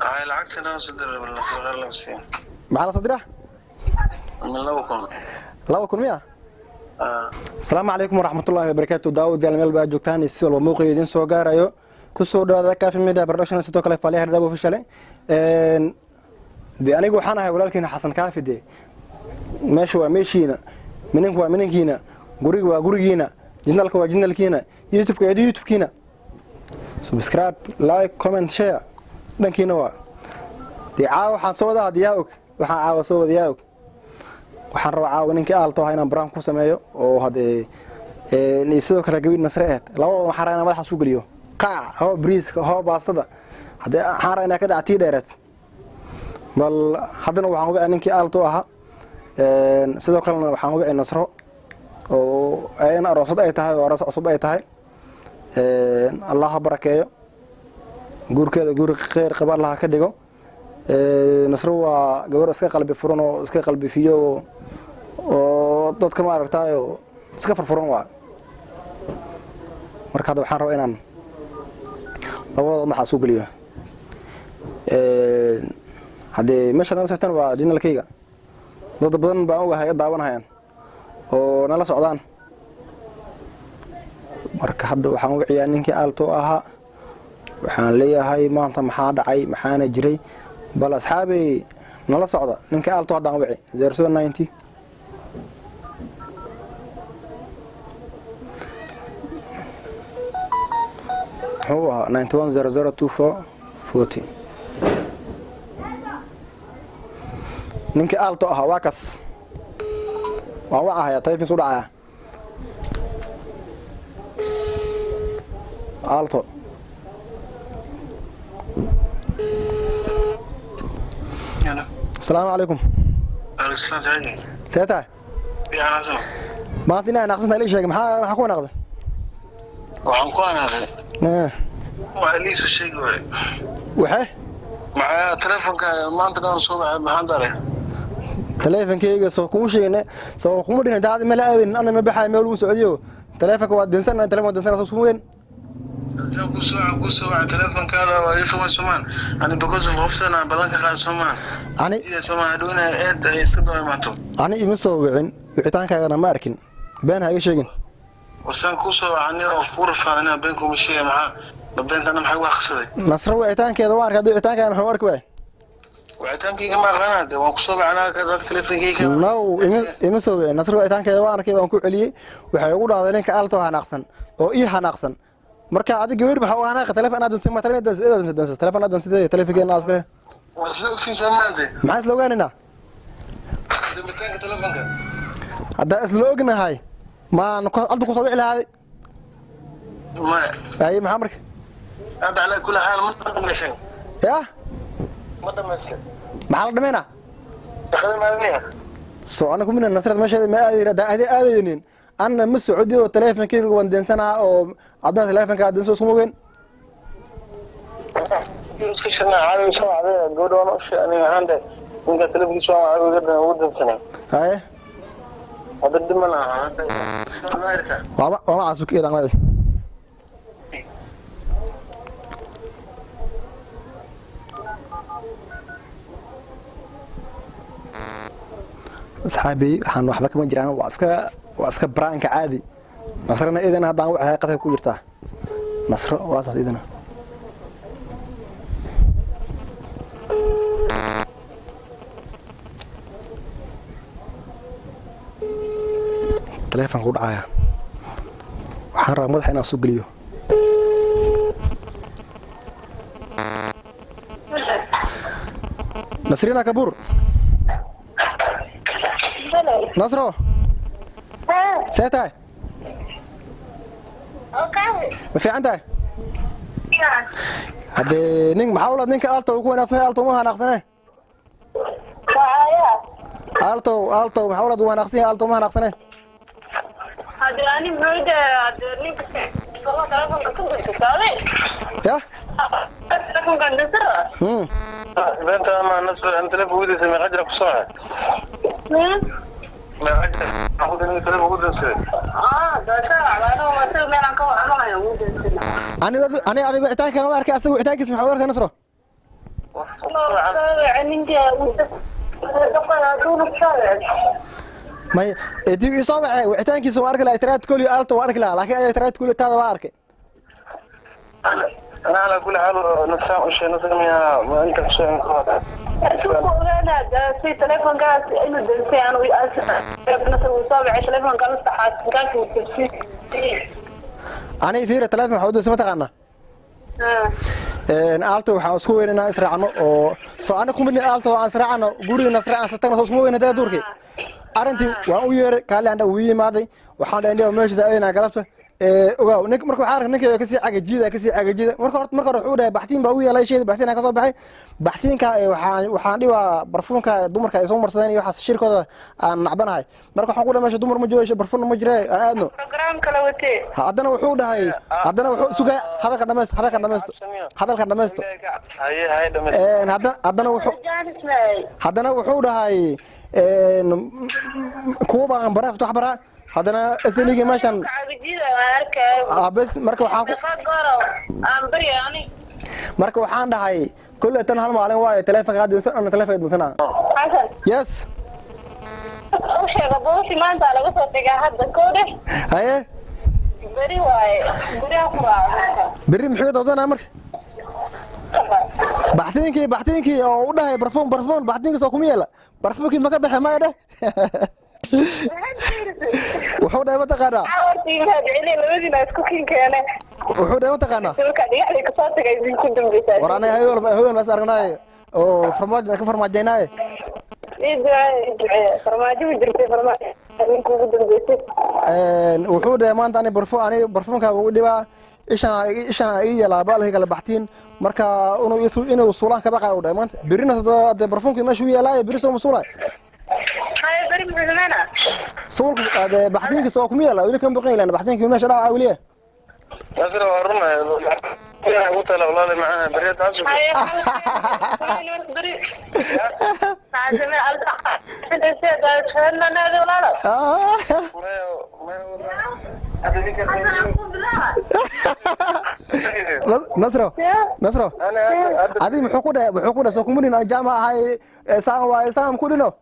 هاي العكس أنا صدر ولا صغير لبسين معنا صدره من لوكم لو كن ميا السلام عليكم ورحمة الله وبركاته داود الميل بقى جوكتاني السؤال وموقع يدين سو غارايو كسو دو كافي ميديا برودكشن sidoo kale faaliyaha dhabo fishalay de anigu waxaan ahay walaalkiina Xasan Kaafi de meesha waa meeshiina mininku waa mininkiina guriga waa gurigiina jinalka waa jinalkiina youtube-ka waa youtube-kiina subscribe like comment share dhankiina waa de waxaan soo wadaa hadiyaa og waxaan soo wadayaa og waxaan rabaa ninkii aalto inaan brand ku sameeyo oo hadee sidoo kale gabadh Nasreed labada waxaan rabaa inaan madaxa soo galiyo qaac oo briiska oo baastada hadee waxaan rabaa inaan ka dhactii dheereed bal hadana waxaan u baahan ninkii aalto aha sidoo kale waxaan u baahan Nasro oo ayna aroosad ay tahay oo aroos cusub ay tahay Allah barakeeyo guurkeeda guur khayr qaba Allah ka dhigo Nasro waa gabar iska qalbi furan oo iska qalbi fiyo oo dadka ma aragtay oo iska furfuran waa marka hada waxaan rabaa inaan labada ma xasuuq galiyo hadee meesha nala soctaan waa jinalkayga dad badan baa u wahay daawanayaan oo nala socdaan marka hadda waxaan u wiciyaa ninkii aalto aha waxaan leeyahay maanta maxaa dhacay maxaana jiray bal asxaabi nala socda ninkii aalto hadaan wici 090 هو 91002440 ninka aalto aha waa kas waa wacaaya taleefon soo dhacaya aalto السلام عليكم السلام عليكم سيتا يا ناصر ما أنتنا ناقصنا ليش يا جماعة حكون ناقص وعنكون هذا وعليس الشيء وحه مع تلفونك ما أنت دون صوب محضره تلفونك يجي سوكون شيء سوكون بدنا دعاد ما لا أنا ما بحاجة مولو سعوديو تلفونك وادنسنا تلفون دنسنا سوين كوسوا تلفونك هذا ويفهم سمان أنا بقول زوجتنا بلانك خا سمان أنا إذا سمان دون إد يستدعي ما تو أنا يمسوين وعتانك أنا ما أركن بين هاي شيء وسان كوسوا عني أفور فانا بينكم الشيء مع بين أنا محي واخصدي نصر وعتانك هذا وارك هذا عتانك أنا محورك وين وعتانك كما غناد وكوسوا أنا كذا تلفونك كذا نو يمسوين نصر وعتانك هذا وارك وانكو عليه وحيقول هذا لينك ألتو هنقصن أو إيه هنقصن marka adiga gabar waxa uu aanaa telefoon aad sinma telefoon aad sidee telefoonkeena aasbe wasoo fi samaante maxaa loo gaanina dimitaanka telefoonka hada isla ognahay ma aldu ku soo wici lahayd ma ay maxaa marka hada ala kula xaal ma dhameeshay ya ma dhameeshay maxaa la dhameena shaqada maaliya soo anagu min nasrad meesha ma aadaynin أنا مس عودي وتلفون كذا وندن سنة أو عدنا تلفون كذا سو سموين. كيش أنا عارف شو عارف جود ولا شيء أنا عنده ممكن تلفون شو عارف جدا ودن سنة. هاي. هذا دمنا هذا. وما عسوك إيه ده أصحابي حنو حبك ما جيران واسكا برانك عادي نصرنا إذن هذا وحي قتل كو جرتا نصر واساس إذن تليفون قود عايا وحان راه مدح إنا سوق ليو نصرينا كبور نصرو سيتاي ما في عندك هذا نين محاولة نينك ألتو وكون أصلا ألتو ما هنقصنه ألتو محاولة وانا نقصنه ألتو ما هنقصنه هذا أنا مريد هذا نينك والله تلفون كنت تساوي يا تلفون كان دسرة بنت أنا نصر أنت لف ودي سمي غجرك صاع ما غجر أخذ مني تلف ودي سمي دسرة أنا ما أسوي من أنكو أنا ما يوجد أنا وعتانك أنا أركي أسوي وعتانك اسمه حوارك نصره may edii isoo baxay wicitaankiisa waan arki lahaa tiraad kuli aalto waan arki lahaa laakiin ay tiraad kuli taada waan arkay أنا على كل حال نسام وش نسام يا ما أنت شيء خاطر. شوف أنا في تليفون قاعد إنه دنسي أنا ويأس وصابع تليفون قاعد استحات قاعد في أنا في تلفون حدود اسمه تقنا aalto waxaan isku weynaa israacno oo soo ana ku midna aalto aan israacno guriga israacno satana soo isku weynaa duurkii arintii waan u yeeray kaale anda u yimaaday waxaan dhaynay meesha ayna galabta ogaa ninka markuu xaarka ninka ka sii cagajiida marka wuxuu dhahay baxtiin baa u yeelay sheey baxtiin ka soo baxay baxtiinka waxaan dhibaa barfuunka dumarka ay soo marsadeen iyo waxa shirkooda aan nacbanahay marka waxaan ku dhameeshay dumar ma joogo barfuun ma jirey aan aadno program kala watee haddana wuxuu dhahay haddana wuxuu sugaa hadalka dhamaysto haddana wuxuu dhahay kuwa baan baraaf wax baraa haddana asaliga meeshan bes marka waxaan marka waxaan dhahay kulle tan hal maalin waayo taleefanka qaadaysan ana taleefanka idinsanaa yes sheega boosi maanta laga soo tagaa hadda koode haye beri waaye guriga ku raaca beri muxuu doonaa marka baxtiinkii oo u dhahay barfuun baxtiinka soo kuma yeela barfuunkii ma ka baxay ma dheh wuxuu dhahay mataqaanaa wuxuu dhahay mataqaanaa war anay haween bas aragnaaye oo farmaajo ka farmaajaynaaye wuxuu dhahay maanta ani barfuunka ugu dhibaa ishaan ii yeelaa baalkii kala baxtiin marka inuu suulaan kaba qaa u dhahay maanta berina hadee barfuunkii meesha u yeelaaye beri soo masuulaay suulka hadee baxtiinkiisa waa kuma yeelaa weli kan baqan ilaan baxtiinkii meesha dhaca weliya نصر ورنا يا قلت له والله معاها بريت عزب نصر هذه محكودة سو كمدين الجامعة هاي سام كودينو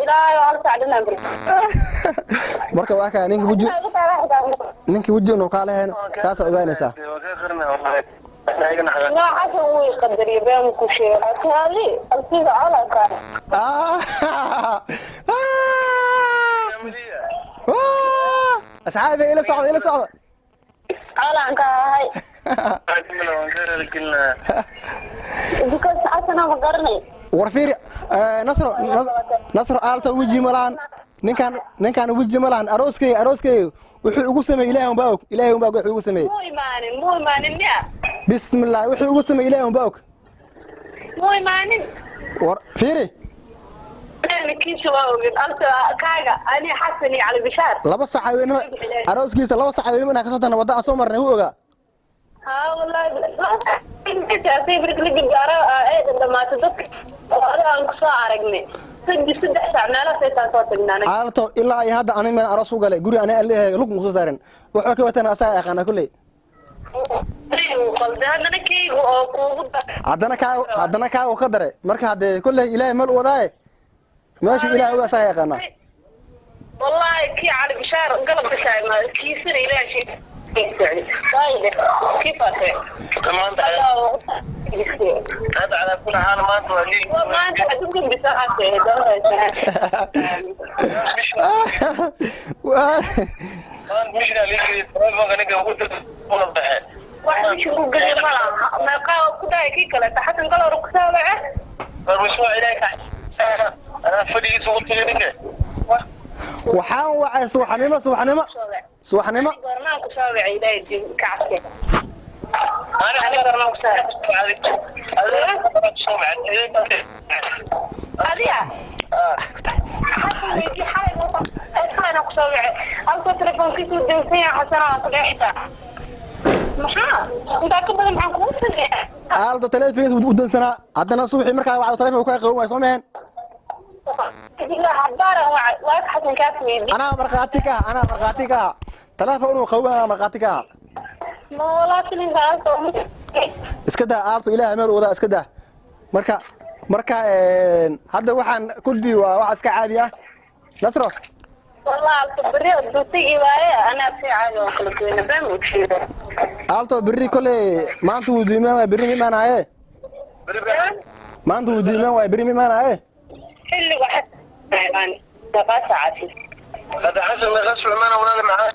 ilaahay hal saacadna amri marka waa ka ninki wajino ka leeyahay saas ogaanaysa لا حتى هو يقدر يبان كل شيء هذه الفيزا على كان أصحابي إلى صعد على عنك هاي بكل ساعة أنا مقرني ورفيري نصر آلتا وجي ملان ninkan wajhi malan arooskay wuxuu ugu sameeyay ilaahay baa wuxuu ugu sameeyay muu imaanin ya bismillah wuxuu ugu sameeyay ilaahay baa muu imaanin war fiiri kiisu waa ogid alta kaaga ani xasan iyo cali bishaar laba sac weynima arooskiisa laba sac weynima ka soo tan wada soo marnay uu ogaa ha wallahi taasay birkli gaara ay dhamaatay dadka aan ku soo aragnay saddex saac meelaha saytaan soo tagnaa aalto ilaa ay hadda ani meel aroos u galay guri ani leeyahay lug muxuu saaran wuxuu ka wataan asaa aqaana kulay haddana kaa uu ka daray marka haddee kulley ilaahay meel u wadaaye meeshu ilaahay uga asaa yaqaana wallahi kii cali bishaar galab bishaar ma kiisina ilaahay كيف تمام هذا على كل حال ما تولي ما انت حتمكن بساعة مش ليك ما كان يقول واضح واحد شو قال ما قال كذا كيك لا تحت قال ركسه معه فمشوا عليك انا فدي صوت لك waxaan wacay subaxnimo gornaan ku soo wacay ilaahay kacabke ana gornaan ku soo adiga أنا كسوي أنت تلفون كيسو دنسية حسنا صلحتا محا أنت أكبر معك وصل أنت تلفون ودنسنا عندنا صبحي مركز وعلى تلفون وكاي قوي سمعين أنا مرقاتك تلفون وقوي أنا مرقاتك ما والله كلين قال اسكده أرتو إلى أمير وذا اسكده marka hadda waxaan ku dii waa wax iska caadi ah nasro والله بري دوتي واye أنا في عادي وكل كنا بمشي alto berri kole maanta uu diimaan waa berri mimaanaye maanta uu diimaan waa berri mimaanaye اللي واحد يعني تبع ساعتي هذا حسن ما غسل معنا ولا معاه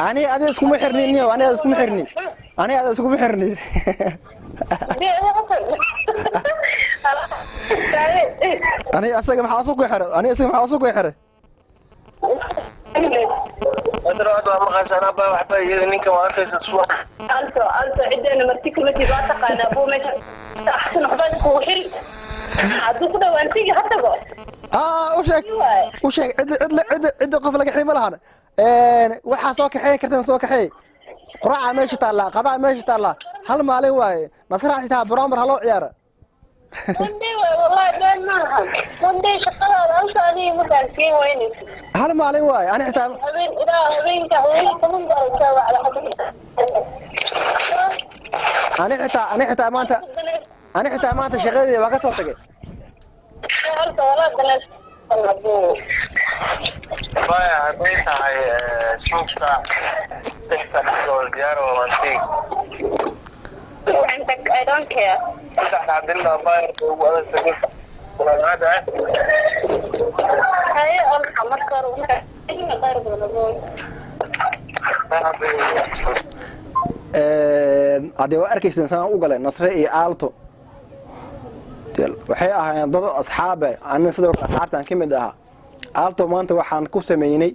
ani adiga iskuma xirnin iyo ani adiga iskuma xirnin ani adiga iskuma xirnin ani asaga maxaa soo ku xiray ani asaga maxaa soo ku xiray هذا هذا ما غسل أنا بقى واحد يجي ما أكيد سوا أنتو عندنا مرتكب متي باتق أنا أبو مش أحسن حبان كوحل عدو كده وانتيجي حتى بقى وشيك عد qof laga ximo lahaana waxa soo kaxay kartaan soo kaxay quraaca meesha taala qadaa meesha taala hal maalin waaye nasra xitaa baraamar halo ciyaara وندي والله بين معها وندي شغالة أنساني مكانتي ويني hal maalin waaye ani xitaa هبين إذا هبين كهوي كمان قالوا على حد ani xitaa maanta shaqadii waa ka soo tagay بايع هذيك هاي شوفها تحت الديار وانتيك وعندك I don't care تحت عبد الله بايع وأنا سجل ولا هذا هاي الحمر وما غير بالنظام hadee waa arkaysan saan u galay nasre iyo aalto waxay ahaayeen dad asxaabe aan sidoo kale asxaabtaan ka mid ahaa aalto maanta waxaan ku sameeynay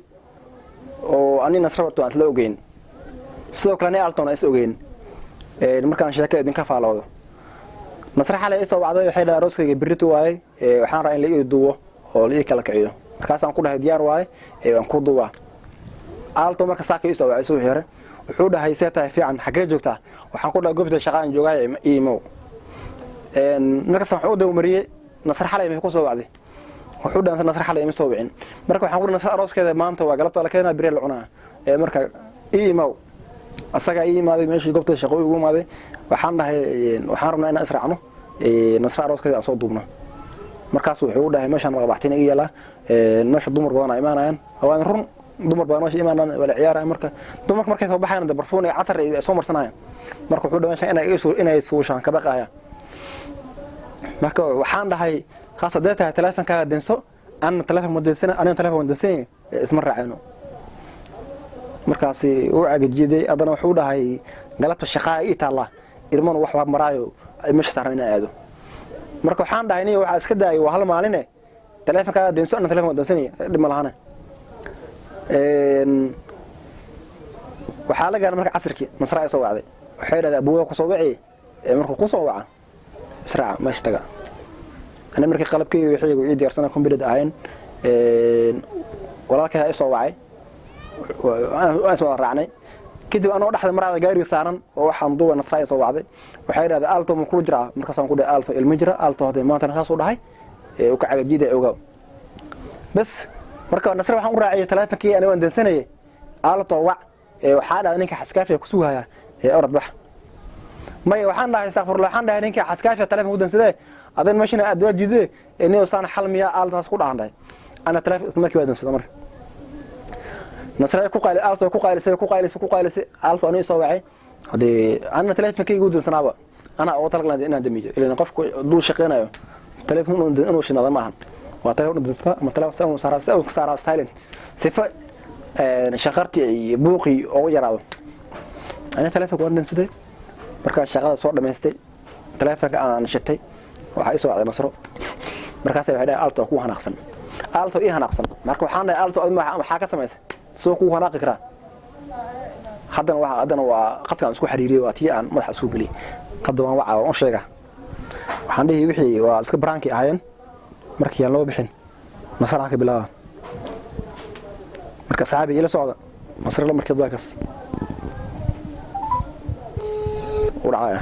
oo ani nasre wato aan la ogeyn sidoo kale aaltona is ogeyn markaan sheekada idinka faaloodo nasre xalay soo wacday waxay dhahay rooskayga birrito waaye waxaan rabaa in la ii duubo oo la ii kala kiciyo markaasaan ku dhahay diyaar waaye waan ku duubaa aalto marka saaka soo wacay soo xire wuxuu dhahay seetahay fiican xagee joogtaa waxaan ku dhahay goobta shaqaan joogay iimo markaas waxaan u dawmariyay nasr xalay ma ku soo wacday wuxuu dhahay nasr xalay ma soo wicin marka waxaan ku nasr arooskeeda maanta waa galabta la keenaa biri la cunaa marka iimo asaga iimaaday meeshii goobta shaqo ugu imaaday waxaan dhahay waxaan rabnaa inaan israacno nasr arooskeeda aan soo duubno markaas wuxuu dhahay meeshan waa baxtiin iga yala meesha dumar badan ay imaanayaan waan run dumar badan meesha imaanaan wala ciyaaraan marka dumarka markay soo baxayaan barfuun iyo catar ay soo marsanayaan marka wuxuu dhahay inay suushaan ka baqaya marka waxaan dhahay khaas adeeta teleefankaaga denso aan teleefan madensana aan teleefan densan isma raacayno markaas uu cagajiday adana wuxuu dhahay galabta shaqaa ii taala irman wax wax maraayo meesha saarayna aado marka waxaan dhahay inay waxa iska daayay waa hal maalin teleefankaaga denso aan teleefan densan dhima lahana waxaa la gaaray marka casirkii nasra ay soo wacday waxay dhaday abuwa ku soo wacay markuu ku soo waca israaca meesha taga ana markii qalabkii wixii ii diyaarsanaa computer ahayn walaalkay ay soo wacay aan soo raacnay kadib anoo dhaxda marada gaari saaran oo waxaan duwa nasra ay soo wacday waxay dhaday aalto ma ku jira markaas aan ku dhahay aalto ilmo jira aalto haday maanta taas u dhahay uu ka cagajiday ogaa bas marka nasr waxaan u raaciyay teleefankii aan waan dansanayay aalto wac waxaa dhaday ninka xaskaafiga ku sugaya orad bax may waxaan dhahay astaghfirullah waxaan dhahay ninka xaskaafiga teleefanka u dansaday adan meeshana aad wajide inuu saan xal miya aaltaas ku dhaanday ana teleefan isla markii waa dansaday marka nasr ku qaali aalto ku qaalisay aalto anuu soo wacay hadii ana teleefankii u dansanaaba ana oo talaqnaa inaan damiyo ilaa qofku duu shaqeynayo teleefan inuu shinaado maahan waa teleefan dansada ama teleefan saara silent sifa shaqartii buuqi oo yaraado ana teleefan waan dansaday marka shaqada soo dhameystay teleefanka aan shitay waxa ay soo wacday nasro markaas ay waxay aalto ku hanaaqsan aalto ii hanaaqsan marka waxaan dhahay aalto waxa ka sameysay soo ku hanaaqi kara haddana waa qadkan isku xiriiriyay waa tii aan madaxa isku galiyay hadda waan waca oo sheega waxaan dhihi wixii waa iska branki ahayn markii aan loo bixin nasra ka bilaaba marka saabi ila socda nasra markii daakas ورعاية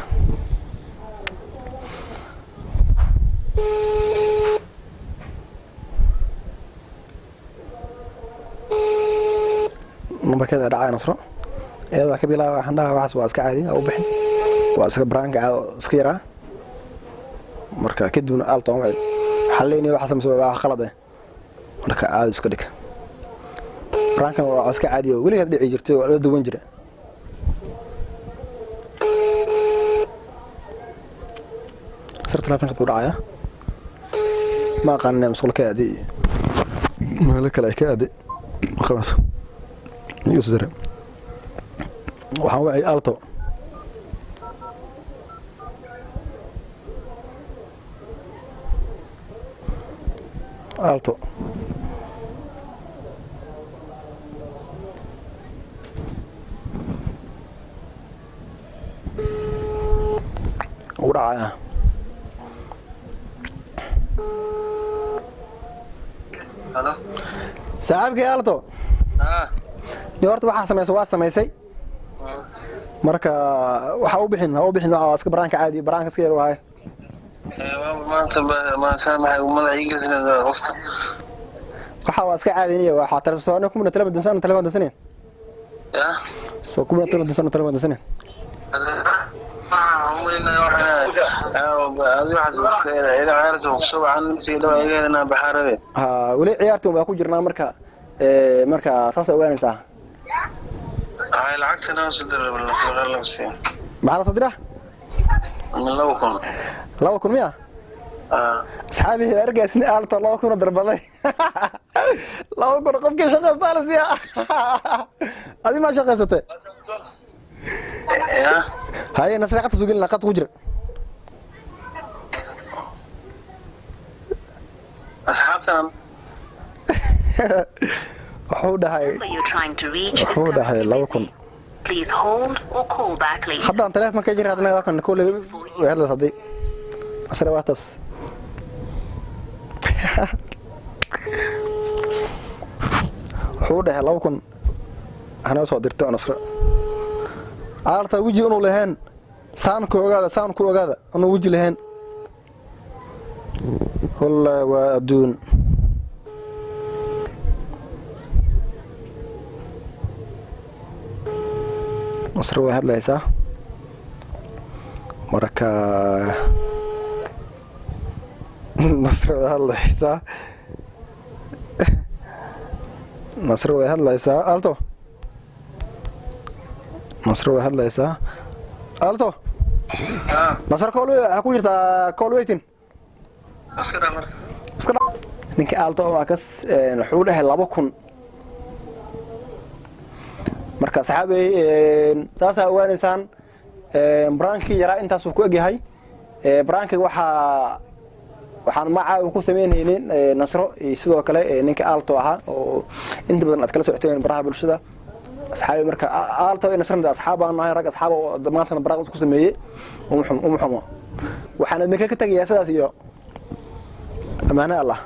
نمبر كذا رعاية نصرة إذا كبيرة عندها واحد واسك عادي أو بحن واسك برانك أو سكيرة marka kadibna aalto waxaa leeyahay waxa sameyso waa qalad ah marka aad iska dhig brankan waa iska caadi oo weligeed dhici jirtay oo la duwan jiray صرت لافن خطوة رعاية ما قلنا مسؤول كادي مالك لا كادي خلاص يصدر وحوي ألتو ألتو ورعاية صاحبك يا ألتو نورت waxaa sameysay waa sameysay marka waxa uu bixin waa iska baraanka caadi baraanka iska yar waay maanta ma saamaxay madaxiiga waqti waxa waa iska caadi waxa tarsoona kuma telefoon ya soo kuma telefoon weli ciyaartii waa ku jirnaa marka saas ogaanaysaa هاي العكسنا صدر ولا صدر لبسين معنا صدره من لوكم 200 اصحابي ارجع سنه قال 200 ضربلي 200 قفك شقه صالح يا هذه ما شقيته يا هاي نسرقه تسوق لنا قد وجر اصحابنا wuxuu dhahay 200 Please hold or call back later. haddaan telefoonka jir hadna waa kan kulay wada sadii asra waatas wuxuu dhahay 200 ana soo dirtay nasra aarta wiji inuu lahayn saan ku ogaada inuu wiji lahayn wallahi waa aduun مصر واحد ليسا مركا مصر واحد ليسا مصر واحد ليسا ألتو مصر واحد ليسا ألتو مصر كولو أكون جرتا كولو ويتين أسكر نك ألتو معكس نحوله 200 marka saxaabay saasa waanaysaan branki yara intaas uu ku egyahay branki waxaan macaa ku sameeyeen nasro sidoo kale ninka aalto ahaa oo inta badan aad kala socoteen baraha bulshada asxaabay marka aalto in nasrada asxaabaan nahay rag asxaab oo damaantana baraha ku sameeyay waxaan idinka ka tagayaa sidaas iyo amaana Allah